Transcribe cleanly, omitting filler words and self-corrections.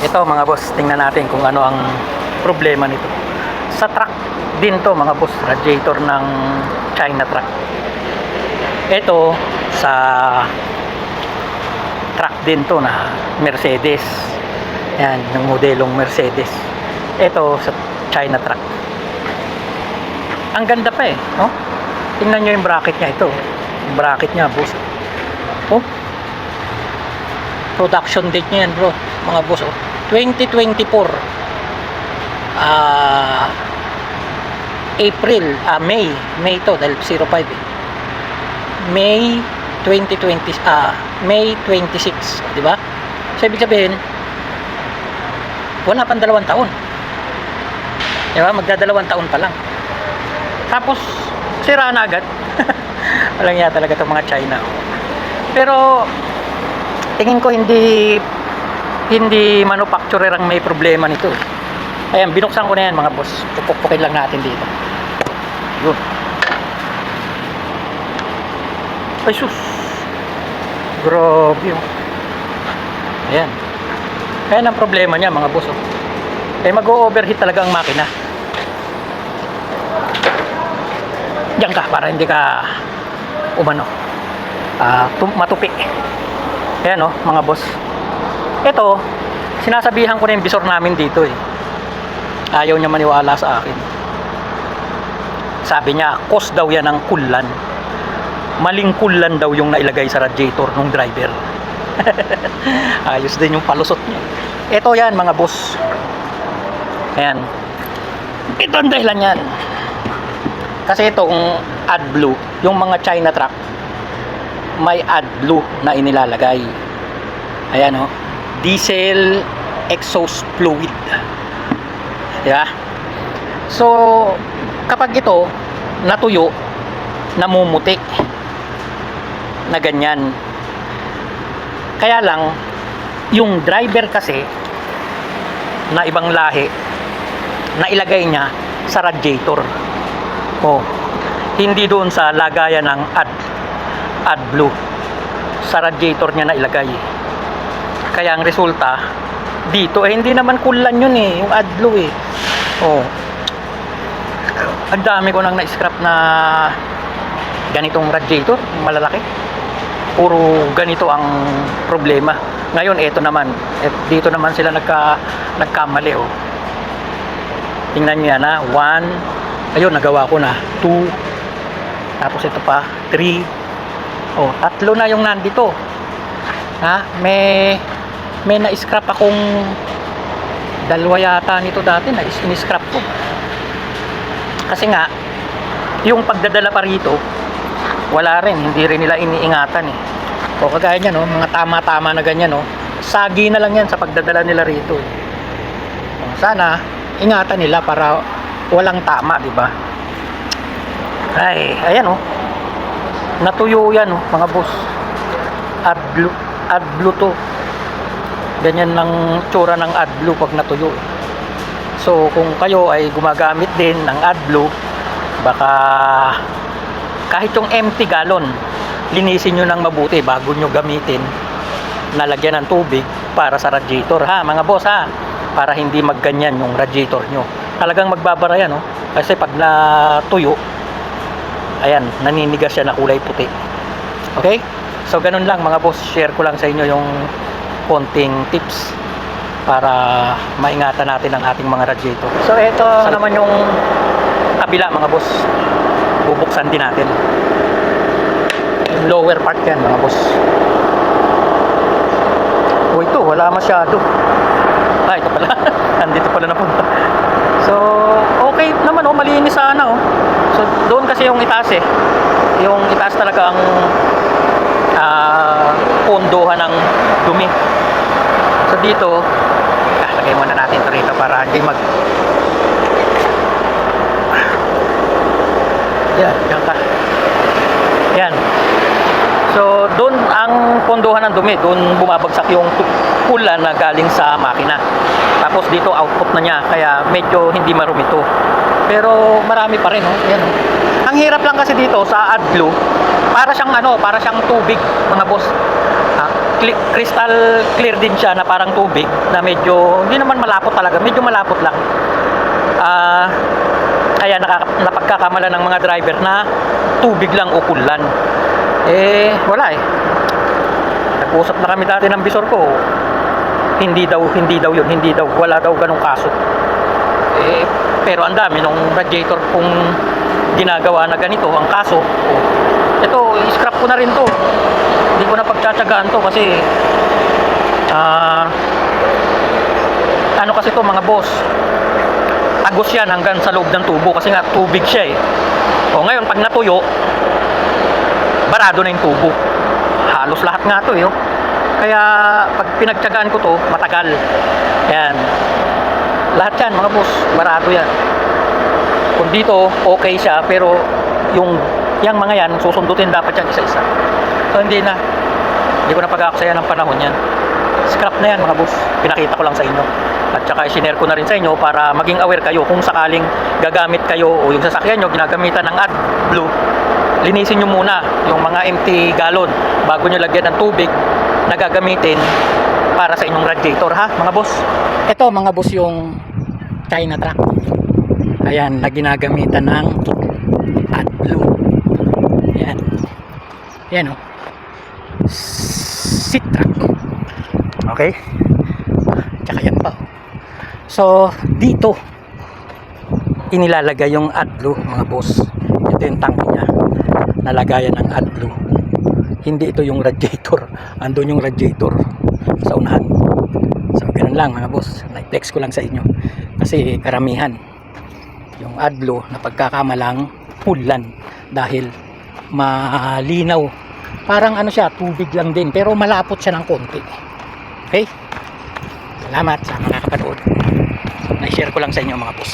Ito mga boss, tingnan natin kung ano ang problema nito. Sa truck din to mga boss, radiator ng China truck. Ito sa truck din to na Mercedes. Yan, yung modelong Mercedes. Ito sa China truck. Ang ganda pa eh, no? Tingnan nyo yung bracket niya ito. Yung bracket niya, boss. Oh. Production date niya yan, bro. Mga boss, oh. 2024. May to dahil 05 eh. May 2020, May 26, di ba? So ibig sabihin, wala pang 2 taon. Di ba? Magdadalawang taon pa lang. Tapos sira na agad. Walang yan talaga itong mga China. Pero tingin ko hindi manufacturer ang may problema nito. Ayan, binuksan ko na yan mga boss. Pupukpukin lang natin dito. Yun. Ay sus. Grabe oh. Ayan. Ayan ang problema niya mga boss oh. Eh mag-o-overheat talaga ang makina. Diyan ka para hindi ka matupi. Ayan oh mga boss. Ito, sinasabihan ko na yung bisor namin dito eh. Ayaw niya maniwala sa akin. Sabi niya, cause daw yan ng kulan. Maling kulan daw yung nailagay sa radiator ng driver. Ayos din yung palusot niya. Ito yan mga boss. Ayan. Ito ang dahilan yan. Kasi itong AdBlue, yung mga China truck, may AdBlue na inilalagay. Ayan o. Diesel exhaust fluid. Diba? So, kapag ito natuyo, namumuti na ganyan. Kaya lang, yung driver kasi na ibang lahi, na ilagay niya sa radiator. O, hindi doon sa lagayan ng AdBlue. Sa radiator niya na ilagay. Kaya ang resulta dito hindi naman kulan yun eh, yung AdBlue eh. Oh. Ang dami ko nang na-scrap na ganitong radiator, malalaki. Puro ganito ang problema. Ngayon ito naman, dito naman sila nagkamali oh. Tingnan niyo yan ha, 1, ayun nagawa ko na 2, tapos ito pa 3. Oh, 3 na yung nandito. Ha, may na-scrap akong 2 yata nito dati na in-scrap ko. Kasi nga yung pagdadala pa rito wala rin, hindi rin nila iniingatan eh. O kagaya niyan no, mga tama-tama na ganyan no. Sagi na lang yan sa pagdadala nila rito eh. Sana ingatan nila para walang tama, di ba? Ay, ayan oh. Natuyo yan oh, mga boss. AdBlue to. Ganyan ng tsura ng AdBlue pag natuyo. So kung kayo ay gumagamit din ng AdBlue, baka kahit yung empty gallon, linisin nyo ng mabuti bago nyo gamitin. Nalagyan ng tubig para sa radiator ha mga boss ha, para hindi magganyan yung radiator nyo. Talagang magbabara yan oh. Kasi pag natuyo, ayan, naninigas siya na kulay puti. Okay? So ganun lang mga boss, share ko lang sa inyo yung konting tips para maingatan natin ang ating mga radiator. So ito naman yung kabila mga boss. Bubuksan din natin. Yung lower part yan mga boss. O ito, wala masyado. Ito pala. Andito pala napunta. So, okay naman oh, malinis sana oh. So, doon kasi yung itaas eh. Yung itaas talaga ang pondohan ng dumi. So dito, lagay muna natin ito rito para hindi yan ka. Yan. So doon ang pondohan ng dumi, doon bumabagsak yung kulan na galing sa makina. Tapos dito output na niya, kaya medyo hindi marumi ito. Pero marami pa rin oh. Yan oh. Ang hirap lang kasi dito sa AdBlue, para siyang tubig mga boss. crystal clear din siya na parang tubig na medyo hindi naman malapot talaga, medyo malapot lang. Kaya napagkakamala ng mga driver na tubig lang o kulan. Wala eh. Nag-usap na kami dati ng bisor ko. Hindi daw yun, wala daw ganung kaso. Pero ang dami nung radiator kung ginagawa na ganito ang kaso. Ito, i-scrap ko na rin to. Hindi ko na pagtsatsagaan to kasi ano kasi to mga boss, agos yan hanggang sa loob ng tubo kasi nga tubig siya eh. Ngayon pag natuyo, barado na yung tubo. Halos lahat nga to eh. Kaya pag pinagtsagaan ko to, matagal. Yan. Lahat yan mga boss, barado yan. Kung dito, okay siya, pero yung mga yan, susundutin dapat yan isa-isa. So hindi na. Hindi ko na pag-aaksaya ng panahon yan. Scrap na yan mga boss. Pinakita ko lang sa inyo. At saka i-share ko na rin sa inyo para maging aware kayo kung sakaling gagamit kayo o yung sasakyan nyo ginagamitan ng AdBlue, linisin nyo muna yung mga empty gallon bago nyo lagyan ng tubig na gagamitin para sa inyong radiator ha mga boss. Ito mga boss yung China truck. Ayan, na ginagamitan ng AdBlue. Ayan. Ayan o. Seat truck. Okay. Tsaka yan pa. So, dito inilalagay yung AdBlue mga boss. Ito yung tank niya. Nalagayan ng AdBlue. Hindi ito yung radiator. Andun yung radiator sa unahan. So, ganun lang mga boss. Na-flex ko lang sa inyo. Kasi karamihan yung AdBlue na pagkakamalang pulan dahil malinaw. Parang ano siya, tubig lang din. Pero malapot siya ng konti. Okay? Salamat sa mga kapanood. Na-share ko lang sa inyo mga boss.